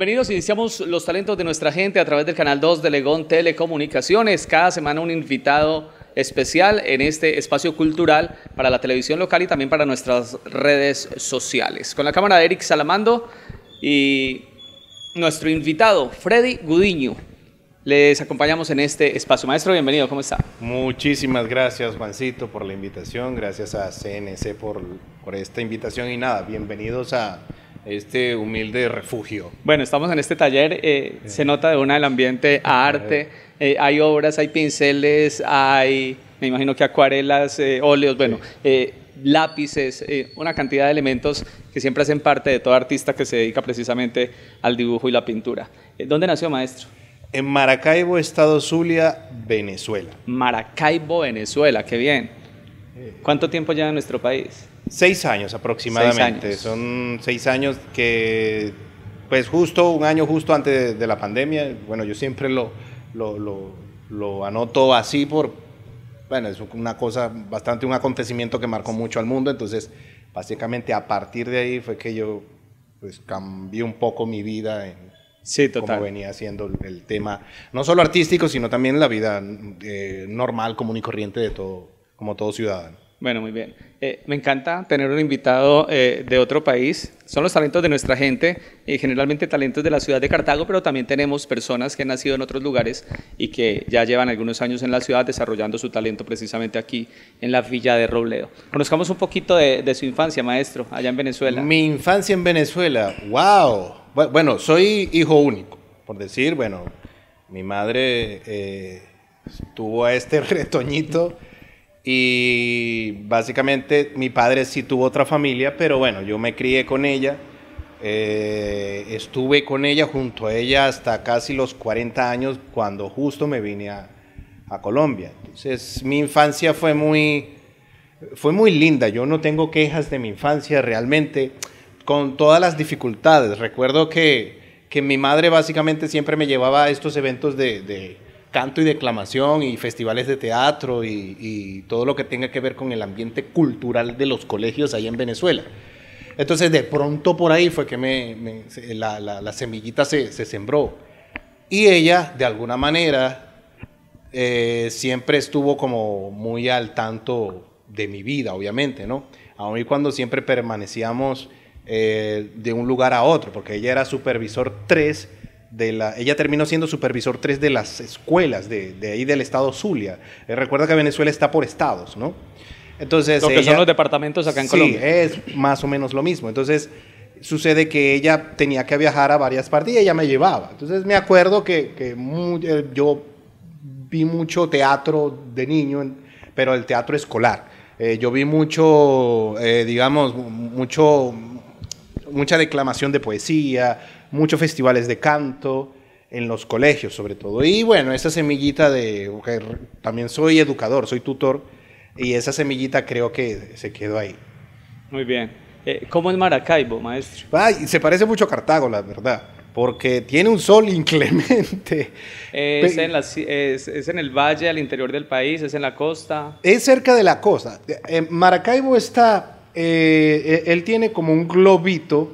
Bienvenidos, iniciamos los talentos de nuestra gente a través del canal 2 de Legón Telecomunicaciones. Cada semana un invitado especial en este espacio cultural para la televisión local y también para nuestras redes sociales. Con la cámara de Eric Salamando y nuestro invitado Freddy Gudiño. Les acompañamos en este espacio. Maestro, bienvenido, ¿cómo está? Muchísimas gracias, Juancito, por la invitación. Gracias a CNC por esta invitación y nada, bienvenidos a este humilde refugio. Bueno, estamos en este taller, se nota de una el ambiente a arte, hay obras, hay pinceles, hay, me imagino que acuarelas, óleos, bueno, lápices, una cantidad de elementos que siempre hacen parte de todo artista que se dedica precisamente al dibujo y la pintura. ¿Dónde nació, maestro? En Maracaibo, estado Zulia, Venezuela. Maracaibo, Venezuela, qué bien. ¿Cuánto tiempo lleva en nuestro país? 6 años aproximadamente. 6 años. Son 6 años que, pues justo un año justo antes de la pandemia, bueno, yo siempre lo anoto así bueno, es una cosa, bastante un acontecimiento que marcó mucho al mundo, entonces básicamente a partir de ahí fue que yo pues cambié un poco mi vida en sí, total. cómo venía siendo el tema, no solo artístico, sino también la vida normal, común y corriente de todo, como todo ciudadano. Bueno, muy bien. Me encanta tener un invitado de otro país. Son los talentos de nuestra gente, generalmente talentos de la ciudad de Cartago, pero también tenemos personas que han nacido en otros lugares y que ya llevan algunos años en la ciudad desarrollando su talento precisamente aquí en la Villa de Robledo. Conozcamos un poquito de su infancia, maestro, allá en Venezuela. Mi infancia en Venezuela, wow. Bueno, soy hijo único, por decir, bueno, mi madre tuvo a este retoñito. Y básicamente mi padre sí tuvo otra familia, pero bueno, yo me crié con ella, estuve con ella, junto a ella hasta casi los 40 años, cuando justo me vine a Colombia. Entonces mi infancia fue muy linda, yo no tengo quejas de mi infancia realmente, con todas las dificultades. Recuerdo que mi madre básicamente siempre me llevaba a estos eventos de canto y declamación y festivales de teatro y todo lo que tenga que ver con el ambiente cultural de los colegios ahí en Venezuela. Entonces de pronto por ahí fue que la semillita se sembró y ella de alguna manera siempre estuvo como muy al tanto de mi vida, obviamente, ¿no? Aun y cuando siempre permanecíamos de un lugar a otro, porque ella era supervisor 3 ella terminó siendo supervisor 3 de las escuelas de ahí del estado Zulia. Recuerda que Venezuela está por estados, ¿no? Entonces, lo que son los departamentos acá en Colombia. Sí, es más o menos lo mismo. Entonces, sucede que ella tenía que viajar a varias partes y ella me llevaba. Entonces, me acuerdo que yo vi mucho teatro de niño, pero el teatro escolar. Yo vi mucho, digamos, mucha declamación de poesía, muchos festivales de canto en los colegios sobre todo. Y bueno, esa semillita también soy educador, soy tutor, y esa semillita creo que se quedó ahí. Muy bien. ¿Cómo es Maracaibo, maestro? Ay, se parece mucho a Cartago, la verdad, porque tiene un sol inclemente. ¿Es en el valle, al interior del país? ¿Es en la costa? Es cerca de la costa. Maracaibo está, él tiene como un globito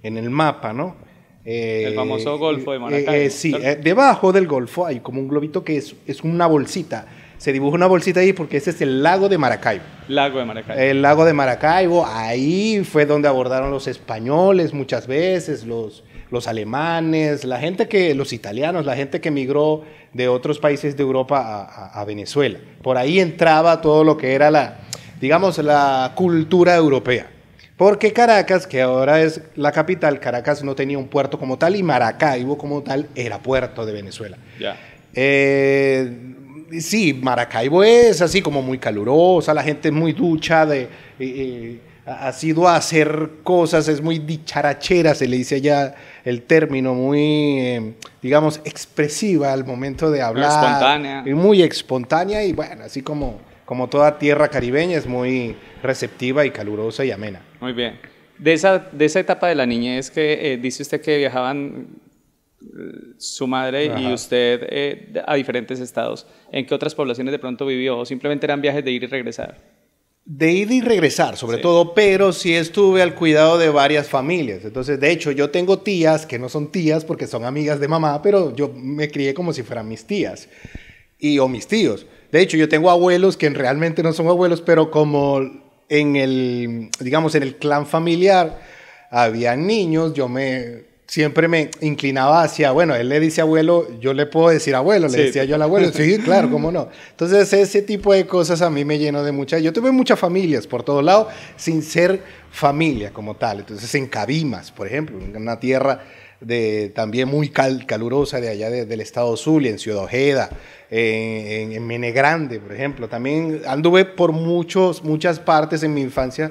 en el mapa, ¿no? El famoso Golfo de Maracaibo. Sí, debajo del Golfo hay como un globito que es una bolsita. Se dibuja una bolsita ahí porque ese es el lago de Maracaibo. Lago de Maracaibo. El lago de Maracaibo, ahí fue donde abordaron los españoles muchas veces, los alemanes, los italianos, la gente que emigró de otros países de Europa a Venezuela. Por ahí entraba todo lo que era la cultura europea. Porque Caracas, que ahora es la capital, Caracas no tenía un puerto como tal y Maracaibo como tal era puerto de Venezuela. Ya. Sí, Maracaibo es así como muy calurosa, la gente es muy ducha, ha sido a hacer cosas, es muy dicharachera, se le dice allá el término, muy, digamos, expresiva al momento de hablar. Espontánea. Muy espontánea y bueno, así como toda tierra caribeña, es muy receptiva y calurosa y amena. Muy bien. De esa etapa de la niñez que dice usted que viajaban su madre Ajá. y usted a diferentes estados, ¿en qué otras poblaciones de pronto vivió o simplemente eran viajes de ir y regresar? de ir y regresar, sobre todo, pero sí estuve al cuidado de varias familias. Entonces, de hecho, yo tengo tías que no son tías porque son amigas de mamá, pero yo me crié como si fueran mis tías o mis tíos. De hecho, yo tengo abuelos que realmente no son abuelos, pero como en el, digamos, en el clan familiar había niños, siempre me inclinaba hacia, bueno, él le dice abuelo, yo le puedo decir abuelo, le decía yo al abuelo, sí, claro, cómo no. Entonces, ese tipo de cosas a mí me llenó de muchas. Yo tuve muchas familias por todos lados, sin ser familia como tal. Entonces, en Cabimas, por ejemplo, una tierra también muy calurosa de allá del estado Zulia, en Ciudad Ojeda, en Mene Grande, por ejemplo. También anduve por muchas partes en mi infancia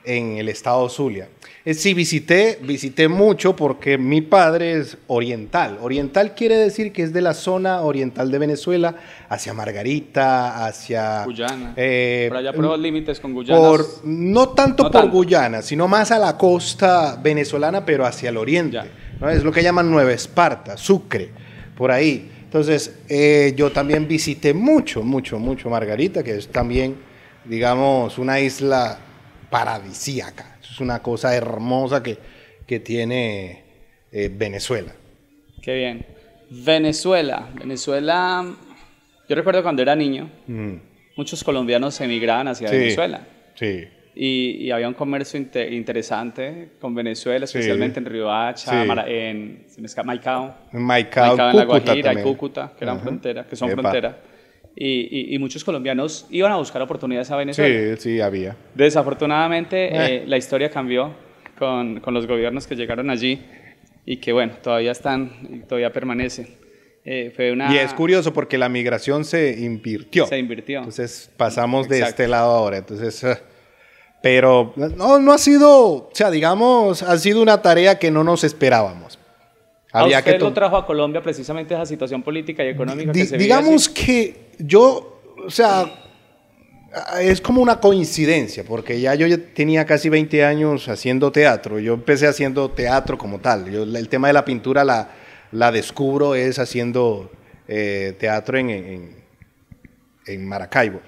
en el estado Zulia. Sí, visité mucho porque mi padre es oriental. Oriental quiere decir que es de la zona oriental de Venezuela, hacia Margarita, hacia Guyana. Por allá por los límites con Guyana. No tanto por Guyana, sino más a la costa venezolana, pero hacia el oriente. ¿No? Es lo que llaman Nueva Esparta, Sucre, por ahí. Entonces, yo también visité mucho Margarita, que es también, digamos, una isla paradisíaca. Es una cosa hermosa que tiene Venezuela. Qué bien. Venezuela, yo recuerdo cuando era niño, muchos colombianos emigraban hacia Venezuela. Sí. Y había un comercio interesante con Venezuela, especialmente en Riohacha, en Maicao, en La Guajira y Cúcuta, que eran frontera, que son frontera. Y muchos colombianos iban a buscar oportunidades a Venezuela. Sí, había. Desafortunadamente, la historia cambió con los gobiernos que llegaron allí y que, bueno, todavía permanecen. Y es curioso porque la migración se invirtió. Entonces, pasamos de este lado ahora. Entonces, pero no ha sido, o sea, digamos, ha sido una tarea que no nos esperábamos. ¿A usted lo trajo a Colombia precisamente esa situación política y económica que se digamos que yo, o sea, es como una coincidencia, porque yo ya tenía casi 20 años haciendo teatro. Yo empecé haciendo teatro como tal. El tema de la pintura la descubro es haciendo teatro en Maracaibo.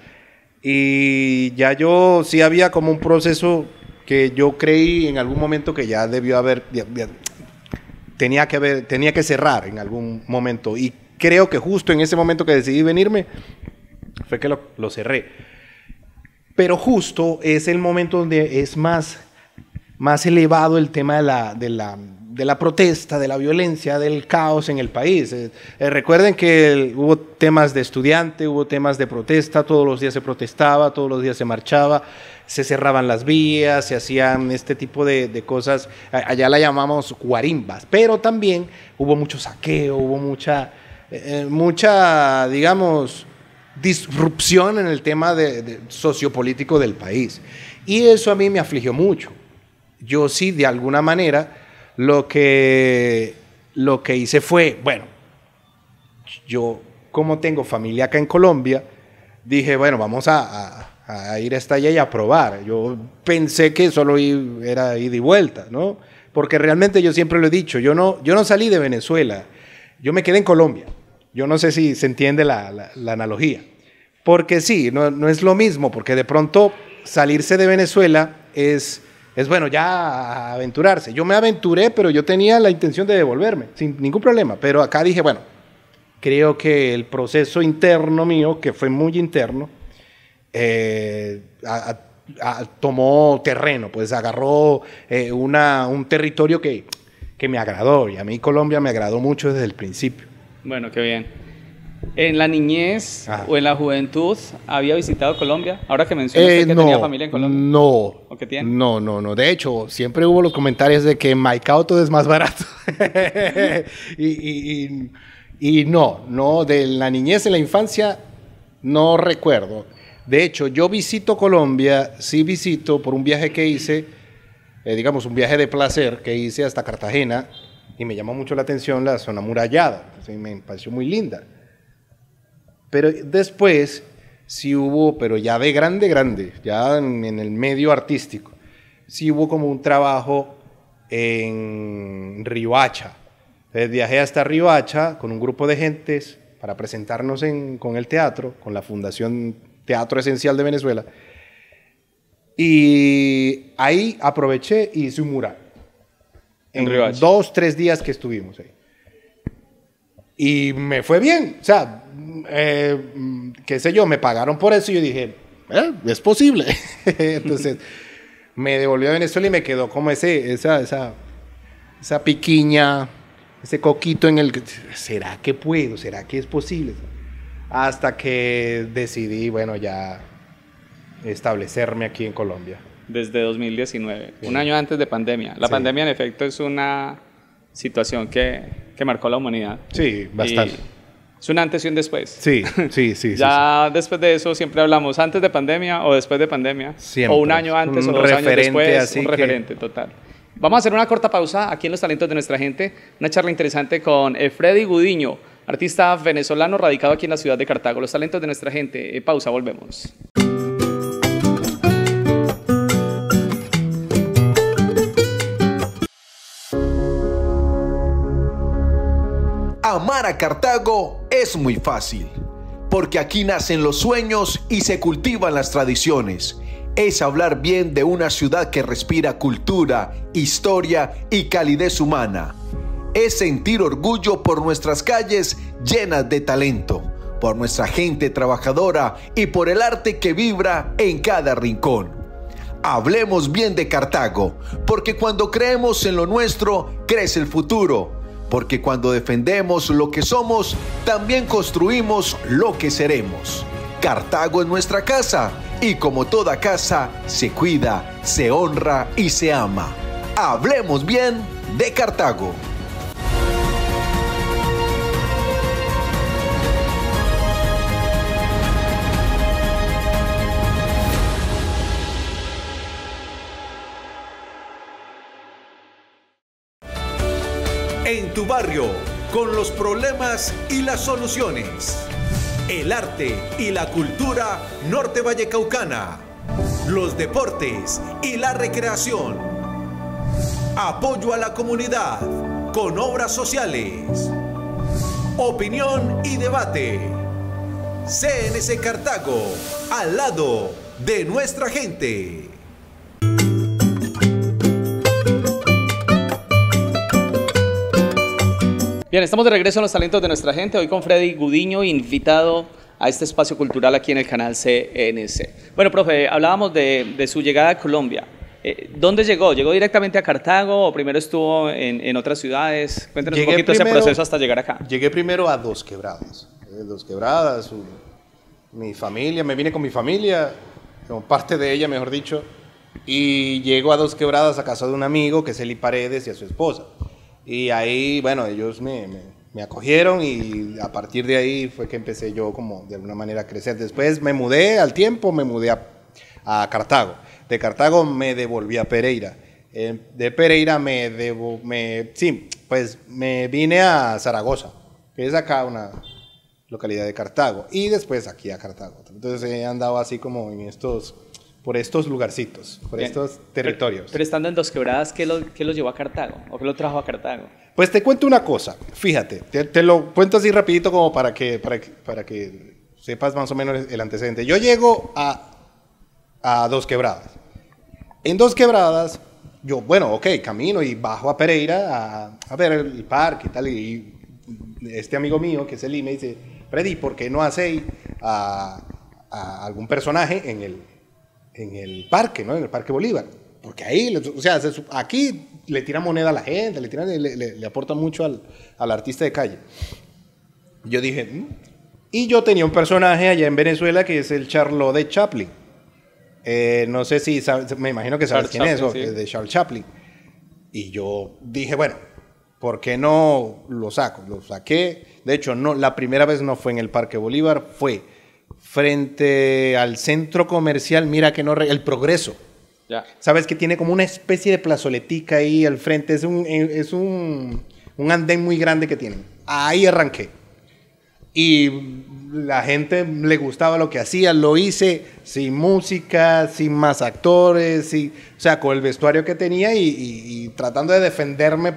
Y ya yo sí había como un proceso que yo creí en algún momento que ya debió haber... Tenía que cerrar en algún momento, y creo que justo en ese momento que decidí venirme fue que lo cerré. Pero justo es el momento donde es más elevado el tema de la protesta, de la violencia, del caos en el país. Recuerden que hubo temas de estudiante, hubo temas de protesta, todos los días se protestaba, todos los días se marchaba, se cerraban las vías, se hacían este tipo de cosas, allá la llamamos guarimbas, pero también hubo mucho saqueo, hubo mucha digamos, disrupción en el tema sociopolítico del país. Y eso a mí me afligió mucho. Yo sí, de alguna manera, lo que hice fue, bueno, yo como tengo familia acá en Colombia, dije, bueno, vamos a ir hasta allá y a probar. Yo pensé que solo era ida y vuelta, ¿no? Porque realmente yo siempre lo he dicho, yo no salí de Venezuela, yo me quedé en Colombia. Yo no sé si se entiende la analogía. Porque sí, no es lo mismo, porque de pronto salirse de Venezuela es bueno, ya aventurarse. Yo me aventuré, pero yo tenía la intención de devolverme, sin ningún problema. Pero acá dije, bueno, creo que el proceso interno mío, que fue muy interno, tomó terreno, pues agarró un territorio que me agradó. Y a mí Colombia me agradó mucho desde el principio. Bueno, qué bien. ¿En la niñez o en la juventud había visitado Colombia? Ahora que mencionas que tenía familia en Colombia. No. ¿O que tiene? No. De hecho, siempre hubo los comentarios de que en Maicao todo es más barato. y no, de la niñez, en la infancia, no recuerdo. De hecho, yo visito Colombia, sí visito por un viaje que hice, digamos, un viaje de placer que hice hasta Cartagena, y me llamó mucho la atención la zona amurallada. Entonces, me pareció muy linda. Pero después sí hubo, pero ya de grande, ya en el medio artístico, sí hubo como un trabajo en Riohacha. Entonces viajé hasta Riohacha con un grupo de gentes para presentarnos con el teatro, con la Fundación Teatro Esencial de Venezuela. Y ahí aproveché y hice un mural. En Riohacha. 2, 3 días que estuvimos ahí. Y me fue bien. O sea, qué sé yo, me pagaron por eso y yo dije, es posible. Entonces, me devolví a Venezuela y me quedó como esa piquiña, ese coquito en el que, ¿será que puedo? ¿Será que es posible? Hasta que decidí, bueno, ya establecerme aquí en Colombia. Desde 2019, Sí. un año antes de pandemia. La Sí. pandemia, en efecto, es una situación que marcó la humanidad. Sí, bastante. Y es un antes y un después. Sí, sí, sí. Ya después de eso siempre hablamos antes de pandemia o después de pandemia. Siempre. O un año antes Un o 2 años referente, después. así Un que- referente, total. Vamos a hacer una corta pausa aquí en Los Talentos de Nuestra Gente. Una charla interesante con Freddy Gudiño, artista venezolano radicado aquí en la ciudad de Cartago. Los Talentos de Nuestra Gente. Pausa, volvemos. Amar a Cartago es muy fácil, porque aquí nacen los sueños y se cultivan las tradiciones. Es hablar bien de una ciudad que respira cultura, historia y calidez humana. Es sentir orgullo por nuestras calles llenas de talento, por nuestra gente trabajadora y por el arte que vibra en cada rincón. Hablemos bien de Cartago, porque cuando creemos en lo nuestro, crece el futuro. Porque cuando defendemos lo que somos, también construimos lo que seremos. Cartago es nuestra casa, y como toda casa, se cuida, se honra y se ama. Hablemos bien de Cartago. En tu barrio, con los problemas y las soluciones. El arte y la cultura norte vallecaucana. Los deportes y la recreación. Apoyo a la comunidad con obras sociales. Opinión y debate. CNC Cartago, al lado de nuestra gente. Bien, estamos de regreso en Los Talentos de Nuestra Gente, hoy con Freddy Gudiño, invitado a este espacio cultural aquí en el canal CNC. Bueno, profe, hablábamos de su llegada a Colombia. ¿Dónde llegó? ¿Llegó directamente a Cartago o primero estuvo en otras ciudades? Cuéntenos un poquito ese proceso hasta llegar acá. Llegué primero a Dos Quebradas. Dos Quebradas, mi familia, me vine con mi familia, como parte de ella, mejor dicho, y llego a Dos Quebradas a casa de un amigo, que es Eli Paredes, y a su esposa. Y ahí, bueno, ellos me acogieron y a partir de ahí fue que empecé yo como de alguna manera a crecer. Después me mudé al tiempo, me mudé a Cartago. De Cartago me devolví a Pereira. De Pereira me vine a Zaragoza, que es acá una localidad de Cartago. Y después aquí a Cartago. Entonces he andado así como por estos lugarcitos, por Bien. estos territorios. Pero estando en Dos Quebradas, ¿qué lo llevó a Cartago? ¿O qué lo trajo a Cartago? Pues te cuento una cosa, fíjate, te lo cuento así rapidito como para que sepas más o menos el antecedente. Yo llego a Dos Quebradas. En Dos Quebradas, yo, bueno, ok, camino y bajo a Pereira a ver el parque y tal, y este amigo mío, que es Eli, me dice, Freddy, ¿por qué no hacéis a algún personaje en el parque, ¿no? En el Parque Bolívar? Porque ahí, o sea, aquí le tiran moneda a la gente, le aporta mucho al artista de calle. Yo dije, y yo tenía un personaje allá en Venezuela que es el Charlot de Chaplin. No sé si sabes, me imagino que sabes quién es, Chaplin, sí. de Charles Chaplin. Y yo dije, bueno, ¿por qué no lo saco? Lo saqué. De hecho, no, la primera vez no fue en el Parque Bolívar, fue frente al centro comercial, mira que no, el Progreso. Ya. Sabes que tiene como una especie de plazoletica ahí al frente, es un andén muy grande que tienen. Ahí arranqué. Y la gente le gustaba lo que hacía, lo hice sin música, sin más actores, o sea, con el vestuario que tenía y tratando de defenderme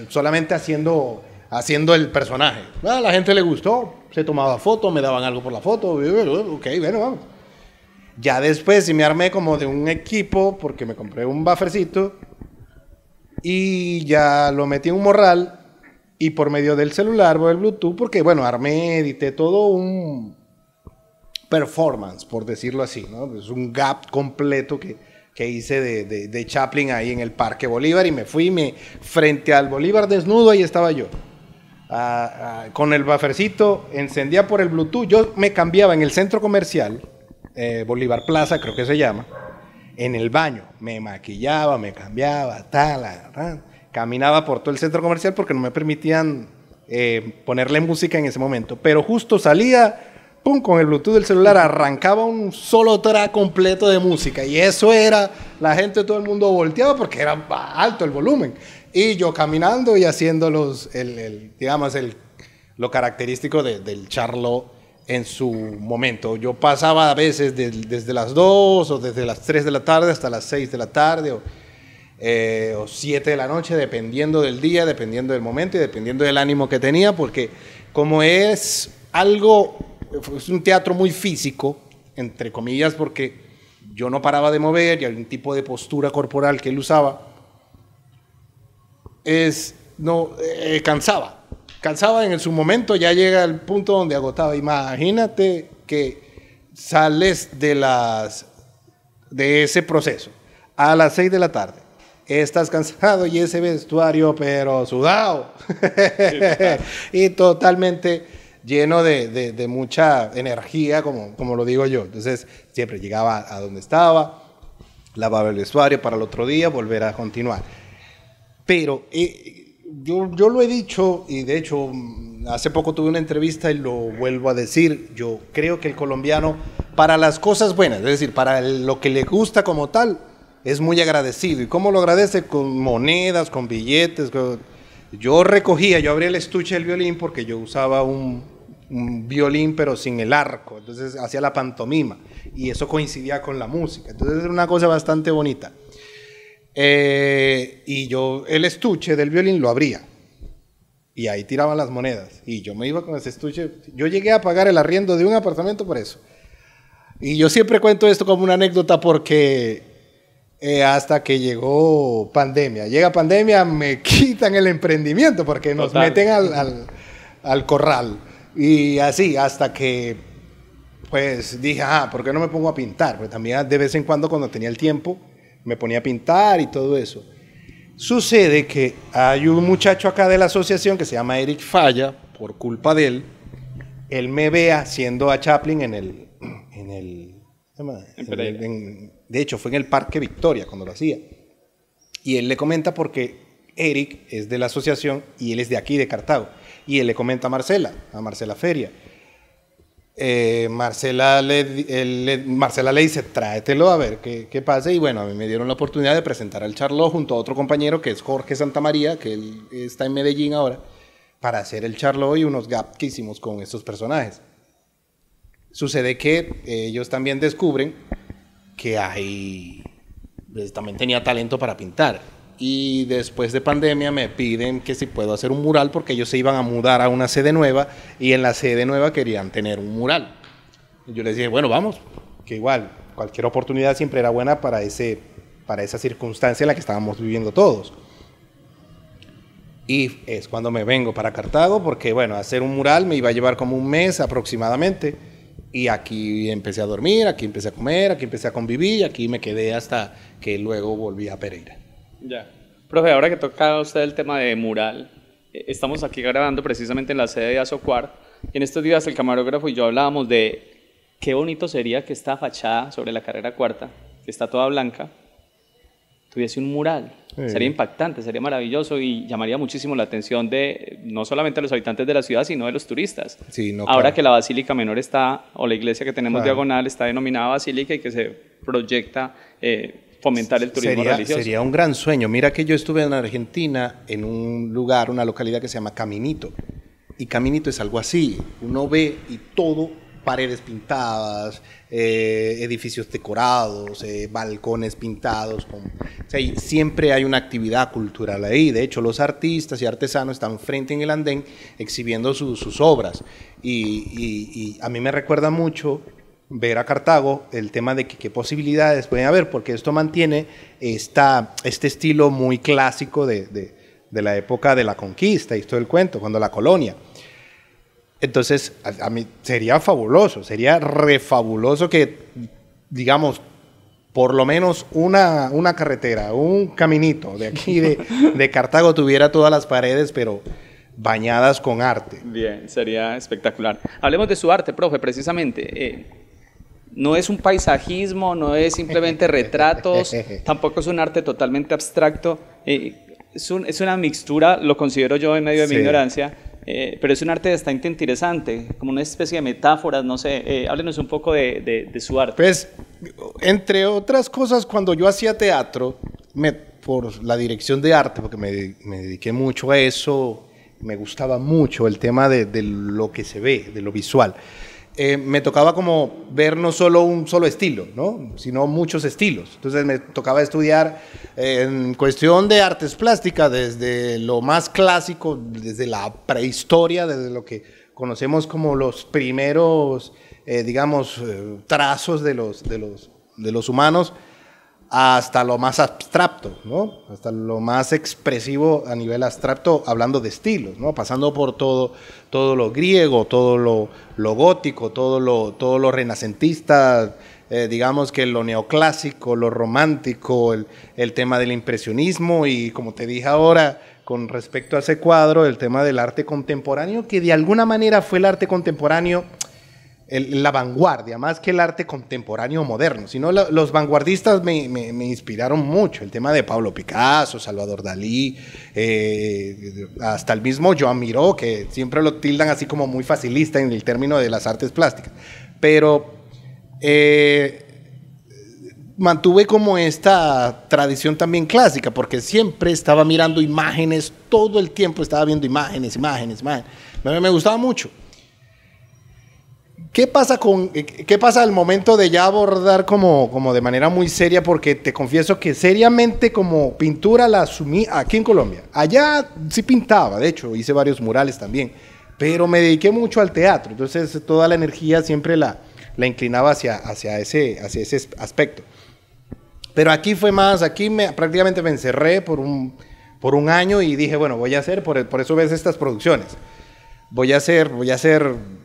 solamente haciendo el personaje. A la gente le gustó, se tomaba fotos, me daban algo por la foto, ok, bueno, vamos. Ya después sí me armé como de un equipo porque me compré un buffercito y ya lo metí en un morral y por medio del celular o el Bluetooth, porque bueno, armé, edité todo un performance, por decirlo así, ¿no? Es un gap completo que hice de Chaplin ahí en el Parque Bolívar y me fui frente al Bolívar desnudo, ahí estaba yo. Con el buffercito, encendía por el Bluetooth, yo me cambiaba en el centro comercial, Bolívar Plaza creo que se llama, en el baño, me maquillaba, me cambiaba, caminaba por todo el centro comercial porque no me permitían ponerle música en ese momento, pero justo salía, pum, con el Bluetooth del celular arrancaba un solo track completo de música y eso era, la gente, todo el mundo volteaba porque era alto el volumen y yo caminando y haciendo lo característico del charlo en su momento. Yo pasaba a veces desde las 2 o desde las 3 de la tarde hasta las 6 de la tarde o 7 de la noche, dependiendo del día, dependiendo del momento y dependiendo del ánimo que tenía, porque como es un teatro muy físico, entre comillas, porque yo no paraba de mover y algún tipo de postura corporal que él usaba, cansaba en su momento, ya llega el punto donde agotaba. Imagínate que sales de ese proceso a las 6 de la tarde, estás cansado y ese vestuario pero sudado y totalmente lleno de mucha energía, como lo digo yo. Entonces siempre llegaba a donde estaba, lavaba el vestuario para el otro día volver a continuar. Pero yo lo he dicho y de hecho hace poco tuve una entrevista y lo vuelvo a decir, yo creo que el colombiano para las cosas buenas, es decir, para lo que le gusta como tal, es muy agradecido. ¿Y cómo lo agradece? Con monedas, con billetes. Yo abría el estuche del violín porque yo usaba un violín pero sin el arco, entonces hacía la pantomima y eso coincidía con la música, entonces era una cosa bastante bonita. Y yo el estuche del violín lo abría y ahí tiraban las monedas y yo me iba con ese estuche. Yo llegué a pagar el arriendo de un apartamento por eso. Y yo siempre cuento esto como una anécdota porque hasta que llegó pandemia. Llega pandemia, me quitan el emprendimiento porque nos meten al corral. Y así, hasta que pues dije, ¿por qué no me pongo a pintar? Porque también de vez en cuando tenía el tiempo, me ponía a pintar y todo eso. Sucede que hay un muchacho acá de la asociación que se llama Eric Falla, por culpa de él me ve haciendo a Chaplin de hecho fue en el Parque Victoria cuando lo hacía. Y él le comenta porque Eric es de la asociación y él es de aquí, de Cartago. Y él le comenta a Marcela Feria. Marcela le dice, tráetelo a ver qué pasa. Y bueno, a mí me dieron la oportunidad de presentar al charlo junto a otro compañero que es Jorge Santamaría, que él está en Medellín ahora, para hacer el charlo y unos gaps que hicimos con estos personajes. Sucede que ellos también descubren que también tenía talento para pintar. Y después de pandemia me piden que si puedo hacer un mural porque ellos se iban a mudar a una sede nueva y en la sede nueva querían tener un mural. Y yo les dije, bueno, vamos, que igual cualquier oportunidad siempre era buena para esa circunstancia en la que estábamos viviendo todos. Y es cuando me vengo para Cartago porque, bueno, hacer un mural me iba a llevar como un mes aproximadamente. Y aquí empecé a dormir, aquí empecé a comer, aquí empecé a convivir y aquí me quedé hasta que luego volví a Pereira. Ya. Profe, ahora que toca usted el tema de mural, estamos aquí grabando precisamente en la sede de Azocuar y en estos días el camarógrafo y yo hablábamos de qué bonito sería que esta fachada sobre la carrera cuarta, que está toda blanca, tuviese un mural. Sí. Sería impactante, sería maravilloso y llamaría muchísimo la atención de no solamente de los habitantes de la ciudad, sino de los turistas. Sí, no, ahora claro. Que la Basílica Menor está, o la iglesia que tenemos claro. diagonal está denominada Basílica y que se proyecta fomentar el turismo religioso. Sería un gran sueño. Mira que yo estuve en Argentina en un lugar, una localidad que se llama Caminito. Y Caminito es algo así. Uno ve y todo, paredes pintadas, edificios decorados, balcones pintados. O sea, y siempre hay una actividad cultural ahí. De hecho, los artistas y artesanos están frente en el andén exhibiendo sus obras. Y a mí me recuerda mucho ver a Cartago el tema de qué posibilidades pueden haber, porque esto mantiene este estilo muy clásico de la época de la conquista y todo el cuento, cuando la colonia. Entonces, a mí sería fabuloso, sería refabuloso que, digamos, por lo menos una carretera, un caminito de aquí de Cartago tuviera todas las paredes, pero bañadas con arte. Bien, sería espectacular. Hablemos de su arte, profe, precisamente. No es un paisajismo, no es simplemente retratos, tampoco es un arte totalmente abstracto. Es una mixtura, lo considero yo en medio de mi ignorancia, pero es un arte bastante interesante, como una especie de metáforas, no sé. Háblenos un poco de su arte. Pues, entre otras cosas, cuando yo hacía teatro, por la dirección de arte, porque me dediqué mucho a eso, me gustaba mucho el tema de lo que se ve, de lo visual. Me tocaba como ver no solo un solo estilo, ¿no? Sino muchos estilos. Entonces me tocaba estudiar en cuestión de artes plásticas desde lo más clásico, desde la prehistoria, desde lo que conocemos como los primeros, digamos, trazos de los humanos, hasta lo más abstracto, ¿no? Hasta lo más expresivo a nivel abstracto, hablando de estilos, ¿no? Pasando por todo lo griego, todo lo gótico, todo lo renacentista, digamos que lo neoclásico, lo romántico, el tema del impresionismo y, como te dije ahora, con respecto a ese cuadro, el tema del arte contemporáneo, que de alguna manera fue el arte contemporáneo, la vanguardia, más que el arte contemporáneo moderno, sino los vanguardistas me inspiraron mucho, el tema de Pablo Picasso, Salvador Dalí, hasta el mismo Joan Miró, que siempre lo tildan así como muy facilista en el término de las artes plásticas, pero mantuve como esta tradición también clásica, porque siempre estaba mirando imágenes, todo el tiempo estaba viendo imágenes, me gustaba mucho. ¿Qué pasa al momento de ya abordar como de manera muy seria? Porque te confieso que seriamente como pintura la asumí aquí en Colombia. Allá sí pintaba, de hecho, hice varios murales también, pero me dediqué mucho al teatro, entonces toda la energía siempre la inclinaba hacia ese aspecto. Pero aquí fue más, prácticamente me encerré por un año y dije, bueno, voy a hacer, por eso ves estas producciones. Voy a hacer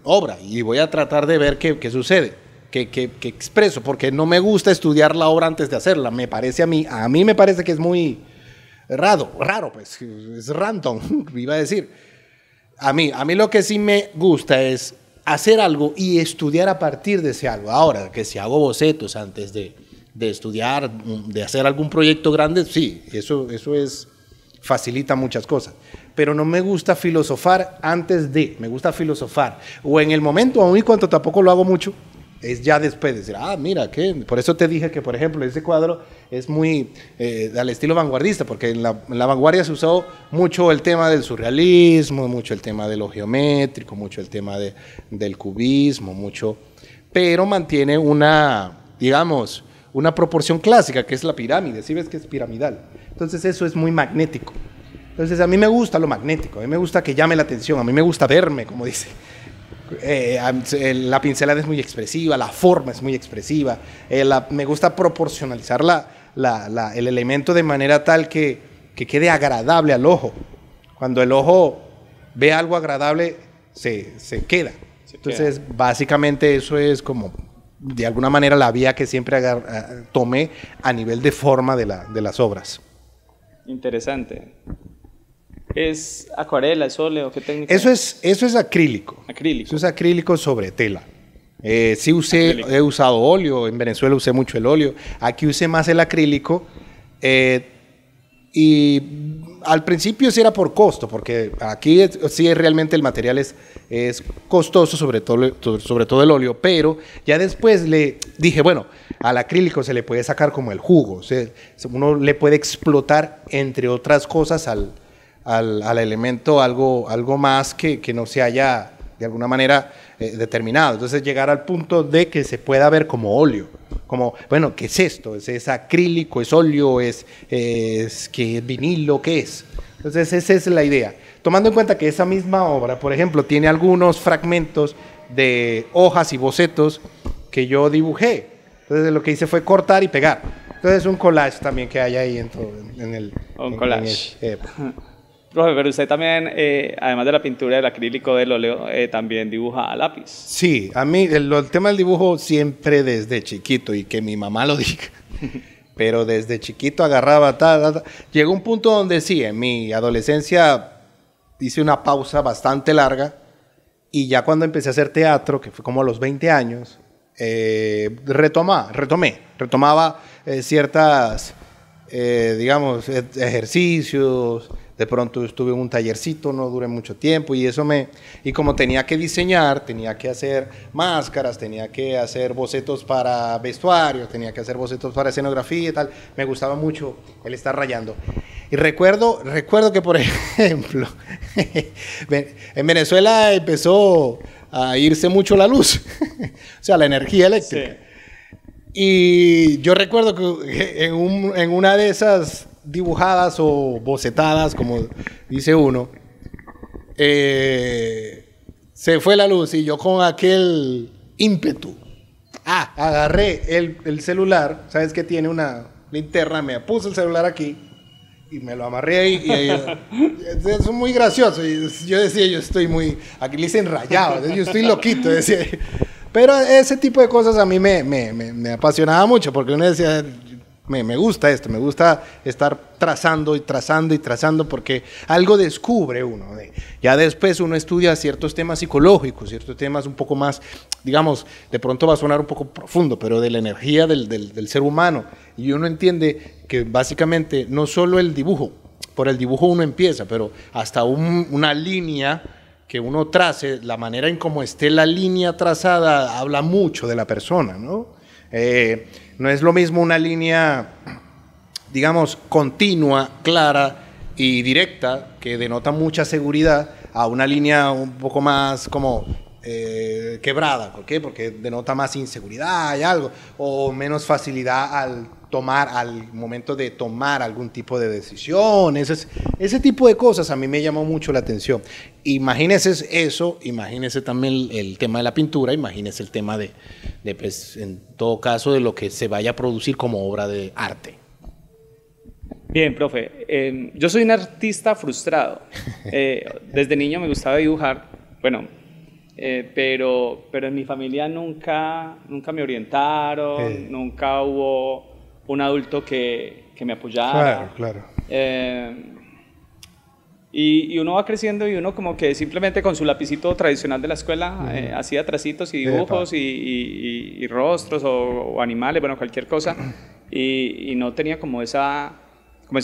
obra y voy a tratar de ver qué sucede, qué expreso, porque no me gusta estudiar la obra antes de hacerla. Me parece a mí me parece que es muy raro, pues, es random, iba a decir. A mí lo que sí me gusta es hacer algo y estudiar a partir de ese algo. Ahora, que si hago bocetos antes de estudiar, de hacer algún proyecto grande, sí, eso facilita muchas cosas. Pero no me gusta filosofar me gusta filosofar. O en el momento, aun y cuando tampoco lo hago mucho, es ya después de decir, mira, ¿qué? Por eso te dije que, por ejemplo, ese cuadro es muy al estilo vanguardista, porque en la vanguardia se usó mucho el tema del surrealismo, mucho el tema de lo geométrico, mucho el tema del cubismo, pero mantiene una proporción clásica, que es la pirámide, ¿sí ves que es piramidal? Entonces eso es muy magnético. Entonces a mí me gusta lo magnético, a mí me gusta que llame la atención, a mí me gusta verme, como dice. La pincelada es muy expresiva, la forma es muy expresiva, me gusta proporcionalizar el elemento de manera tal que quede agradable al ojo. Cuando el ojo ve algo agradable, se queda. Entonces básicamente eso es como, de alguna manera, la vía que siempre tomé a nivel de forma de las obras. Interesante. ¿Es acuarela, es óleo? ¿Qué técnica? Eso es acrílico. Acrílico. Eso es acrílico sobre tela. Sí he usado óleo, en Venezuela usé mucho el óleo, aquí usé más el acrílico y al principio sí era por costo, porque aquí sí realmente el material es costoso, sobre todo el óleo, pero ya después le dije, bueno, al acrílico se le puede sacar como el jugo, uno le puede explotar, entre otras cosas, al elemento algo más que no se haya de alguna manera determinado. Entonces llegar al punto de que se pueda ver como óleo, como, bueno, ¿qué es esto? ¿Es acrílico? ¿Es óleo? ¿Es vinilo? ¿Qué es? Entonces esa es la idea. Tomando en cuenta que esa misma obra, por ejemplo, tiene algunos fragmentos de hojas y bocetos que yo dibujé. Entonces lo que hice fue cortar y pegar. Entonces es un collage también que hay ahí en el... Un collage. Profe, pero usted también, además de la pintura del acrílico, del óleo, también dibuja a lápiz. Sí, a mí el tema del dibujo siempre desde chiquito, y que mi mamá lo diga, pero desde chiquito agarraba, llegó un punto donde sí, en mi adolescencia hice una pausa bastante larga, y ya cuando empecé a hacer teatro, que fue como a los 20 años, retomaba ciertas, digamos, ejercicios. De pronto estuve en un tallercito, no duré mucho tiempo, y como tenía que diseñar, tenía que hacer máscaras, tenía que hacer bocetos para vestuario, tenía que hacer bocetos para escenografía y tal, me gustaba mucho el estar rayando. Y recuerdo que, por ejemplo, en Venezuela empezó a irse mucho la luz, o sea, la energía eléctrica. Sí. Y yo recuerdo que en una de esas dibujadas o bocetadas, como dice uno, se fue la luz, y yo con aquel ímpetu, agarré el celular, sabes que tiene una linterna, me puse el celular aquí y me lo amarré ahí, y es muy gracioso. Y yo decía, yo estoy muy, aquí le dicen rayado, yo estoy loquito, decía. Pero ese tipo de cosas a mí me apasionaba mucho, porque uno decía, me gusta esto, me gusta estar trazando y trazando y trazando, porque algo descubre uno. Ya después uno estudia ciertos temas psicológicos, ciertos temas un poco más, digamos, de pronto va a sonar un poco profundo, pero de la energía del ser humano. Y uno entiende que básicamente no solo el dibujo, por el dibujo uno empieza, pero hasta una línea que uno trace, la manera en cómo esté la línea trazada, habla mucho de la persona, ¿no? No es lo mismo una línea, digamos, continua, clara y directa, que denota mucha seguridad, a una línea un poco más como quebrada. ¿Por qué? Porque denota más inseguridad y algo, o menos facilidad al momento de tomar algún tipo de decisión. Ese tipo de cosas a mí me llamó mucho la atención. Imagínese eso, imagínese también el tema de la pintura, imagínese el tema de pues, en todo caso, de lo que se vaya a producir como obra de arte. Bien, profe, yo soy un artista frustrado. Desde niño me gustaba dibujar, bueno, pero en mi familia nunca me orientaron, nunca hubo un adulto que me apoyara. Claro. Y uno va creciendo, y uno como que simplemente con su lapicito tradicional de la escuela hacía tracitos y dibujos y rostros o animales, bueno, cualquier cosa, y no tenía como esa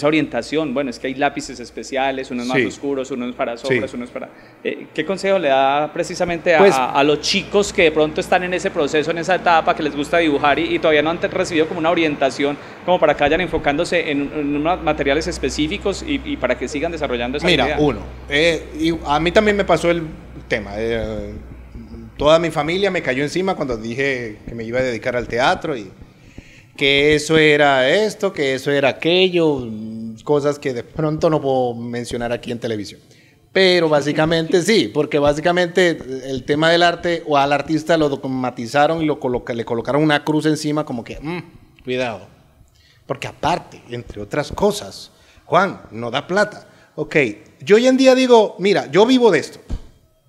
orientación. Bueno, es que hay lápices especiales, unos más oscuros, unos para sombras, unos para... ¿Qué consejo le da precisamente a los chicos que de pronto están en ese proceso, en esa etapa, que les gusta dibujar y todavía no han recibido como una orientación, como para que vayan enfocándose en unos materiales específicos y para que sigan desarrollando esa idea? Mira, y a mí también me pasó el tema. Toda mi familia me cayó encima cuando dije que me iba a dedicar al teatro, y que eso era esto, que eso era aquello, cosas que de pronto no puedo mencionar aquí en televisión. Pero básicamente sí, porque básicamente el tema del arte, o al artista lo dogmatizaron y le colocaron una cruz encima, como que, cuidado. Porque aparte, entre otras cosas, Juan, no da plata. Ok, yo hoy en día digo, mira, yo vivo de esto.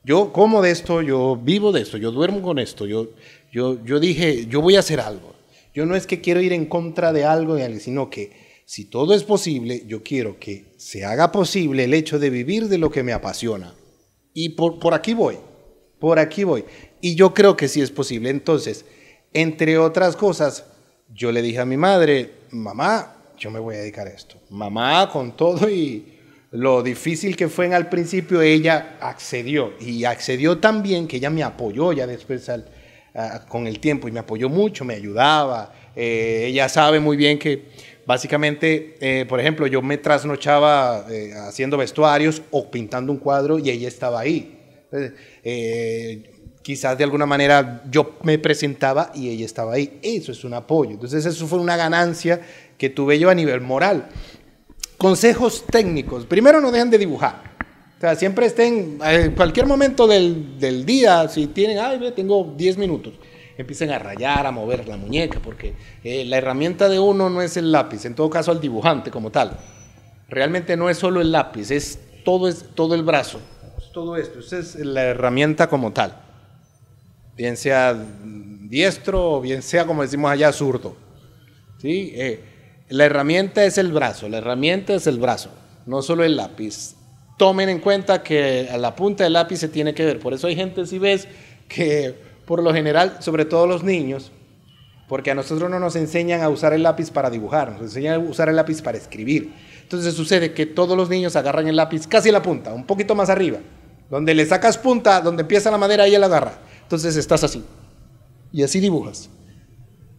Yo como de esto, yo vivo de esto, yo duermo con esto. Yo dije, yo voy a hacer algo. Yo no es que quiero ir en contra de algo, sino que si todo es posible, yo quiero que se haga posible el hecho de vivir de lo que me apasiona. Y por aquí voy. Y yo creo que sí es posible. Entonces, entre otras cosas, yo le dije a mi madre, mamá, yo me voy a dedicar a esto. Mamá, con todo y lo difícil que fue al principio, ella accedió. Y accedió tan bien que ella me apoyó ya después con el tiempo, y me apoyó mucho, me ayudaba. Ella sabe muy bien que básicamente, por ejemplo, yo me trasnochaba haciendo vestuarios o pintando un cuadro, y ella estaba ahí. Quizás de alguna manera yo me presentaba y ella estaba ahí. Eso es un apoyo. Entonces eso fue una ganancia que tuve yo a nivel moral. Consejos técnicos. Primero, no dejen de dibujar. O sea, siempre estén, en cualquier momento del día, si tienen, tengo 10 minutos, empiecen a rayar, a mover la muñeca, porque la herramienta de uno no es el lápiz, en todo caso al dibujante como tal. Realmente no es solo el lápiz, es todo el brazo, es todo esto, esa es la herramienta como tal. Bien sea diestro o bien sea, como decimos allá, zurdo. ¿Sí? La herramienta es el brazo, no solo el lápiz. Tomen en cuenta que a la punta del lápiz se tiene que ver. Por eso hay gente, si ves, que por lo general, sobre todo los niños, porque a nosotros no nos enseñan a usar el lápiz para dibujar, nos enseñan a usar el lápiz para escribir. Entonces sucede que todos los niños agarran el lápiz casi a la punta, un poquito más arriba. Donde le sacas punta, donde empieza la madera, ahí él agarra. Entonces estás así. Y así dibujas.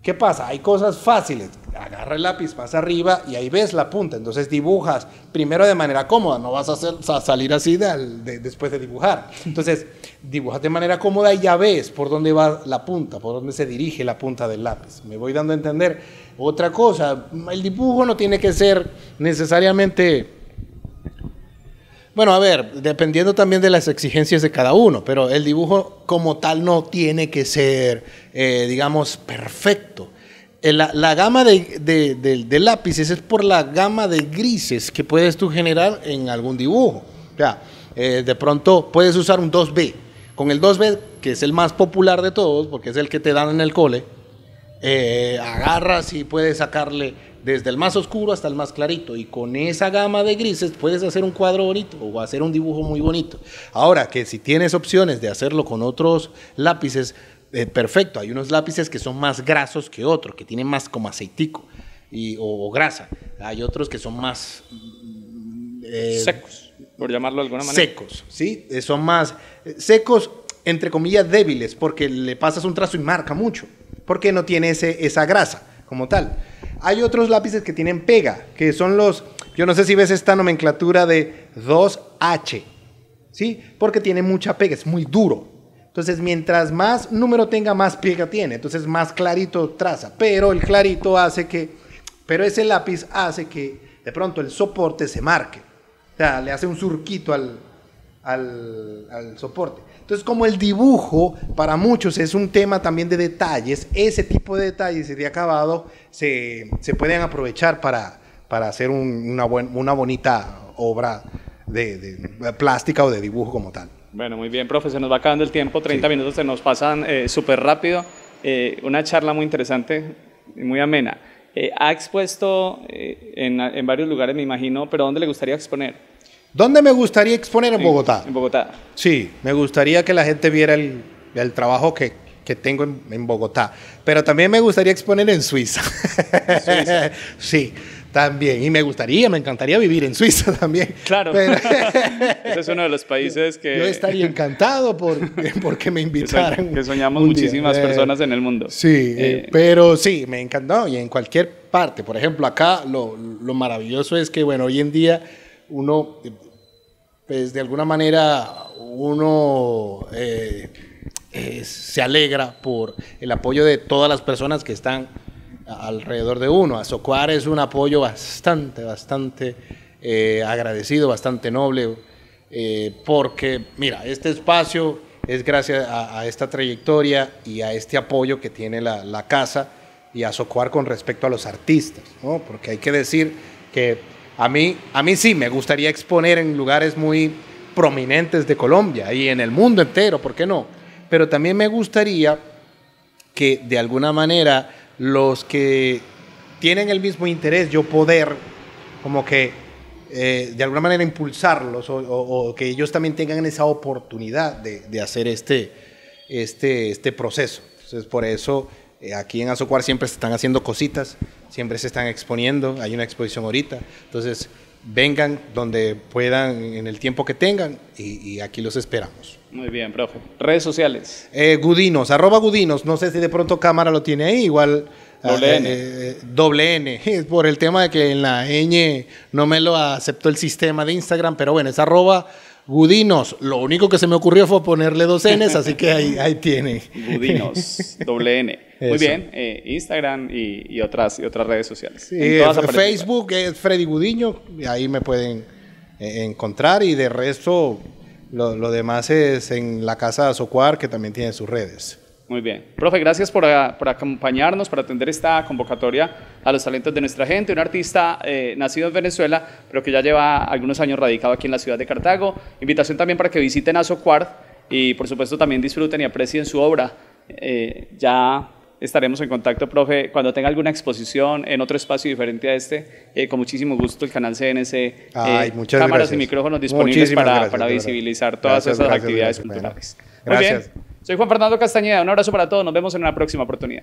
¿Qué pasa? Hay cosas fáciles. Agarra el lápiz más arriba y ahí ves la punta. Entonces dibujas primero de manera cómoda. No vas a salir así después de dibujar. Entonces dibujas de manera cómoda y ya ves por dónde va la punta, por dónde se dirige la punta del lápiz. Me voy dando a entender. Otra cosa, el dibujo no tiene que ser necesariamente... Bueno, a ver, dependiendo también de las exigencias de cada uno, pero el dibujo como tal no tiene que ser, digamos, perfecto. La gama de lápices es por la gama de grises que puedes tú generar en algún dibujo. O sea, de pronto puedes usar un 2B. Con el 2B, que es el más popular de todos, porque es el que te dan en el cole, agarras y puedes sacarle desde el más oscuro hasta el más clarito, y con esa gama de grises puedes hacer un cuadro bonito o hacer un dibujo muy bonito. Ahora, que si tienes opciones de hacerlo con otros lápices, perfecto. Hay unos lápices que son más grasos que otros, que tienen más como aceitico o grasa. Hay otros que son más secos, por llamarlo de alguna manera. Secos, ¿sí? Son más secos, entre comillas, débiles, porque le pasas un trazo y marca mucho, porque no tiene esa grasa como tal. Hay otros lápices que tienen pega, que son yo no sé si ves esta nomenclatura de 2H, ¿sí? Porque tiene mucha pega, es muy duro. Entonces, mientras más número tenga, más pega tiene. Entonces, más clarito traza. Pero ese lápiz hace que de pronto el soporte se marque. O sea, le hace un surquito al soporte. Entonces, como el dibujo para muchos es un tema también de detalles, ese tipo de detalles y de acabado se pueden aprovechar para hacer una bonita obra de plástica o de dibujo como tal. Bueno, muy bien, profe, se nos va acabando el tiempo, 30 minutos se nos pasan súper rápido. Una charla muy interesante y muy amena. Ha expuesto en varios lugares, me imagino, pero ¿dónde le gustaría exponer? ¿Dónde me gustaría exponer? En Bogotá. En Bogotá. Sí, me gustaría que la gente viera el trabajo que tengo en Bogotá. Pero también me gustaría exponer en Suiza. ¿Suiza? Sí, también. Y me encantaría vivir en Suiza también. Claro. Pero ese es uno de los países que... Yo estaría encantado porque me invitaran. Que soñamos muchísimas personas en el mundo. Sí, pero sí, me encantó. Y en cualquier parte. Por ejemplo, acá lo maravilloso es que, bueno, hoy en día uno... pues de alguna manera uno se alegra por el apoyo de todas las personas que están alrededor de uno. Azocuar es un apoyo bastante agradecido, bastante noble, porque mira, este espacio es gracias a esta trayectoria y a este apoyo que tiene la casa y Azocuar con respecto a los artistas, ¿no? Porque hay que decir que a mí sí me gustaría exponer en lugares muy prominentes de Colombia y en el mundo entero, ¿por qué no? Pero también me gustaría que de alguna manera los que tienen el mismo interés, yo poder como que de alguna manera impulsarlos o que ellos también tengan esa oportunidad de hacer este proceso. Entonces, por eso aquí en Azocuar siempre se están haciendo cositas, siempre se están exponiendo, hay una exposición ahorita, entonces vengan donde puedan en el tiempo que tengan y aquí los esperamos. Muy bien, profe. Redes sociales. Gudinos, @Gudinos, no sé si de pronto cámara lo tiene ahí, igual... Doble N, por el tema de que en la ñ no me lo aceptó el sistema de Instagram, pero bueno, es @Gudinos. Lo único que se me ocurrió fue ponerle 2 Ns, así que ahí tiene. Gudinos, doble N. Muy bien, Instagram y otras redes sociales. Sí, Facebook es Freddy Gudiño, ahí me pueden encontrar y de resto lo demás es en la Casa de Azocuar, que también tiene sus redes. Muy bien. Profe, gracias por acompañarnos, por atender esta convocatoria a los talentos de nuestra gente. Un artista nacido en Venezuela, pero que ya lleva algunos años radicado aquí en la ciudad de Cartago. Invitación también para que visiten Azocuart y, por supuesto, también disfruten y aprecien su obra. Ya estaremos en contacto, profe, cuando tenga alguna exposición en otro espacio diferente a este. Con muchísimo gusto, el canal CNC, cámaras gracias. Y micrófonos disponibles para visibilizar todas esas actividades culturales. Gracias. Muy bien. Soy Juan Fernando Castañeda, un abrazo para todos, nos vemos en una próxima oportunidad.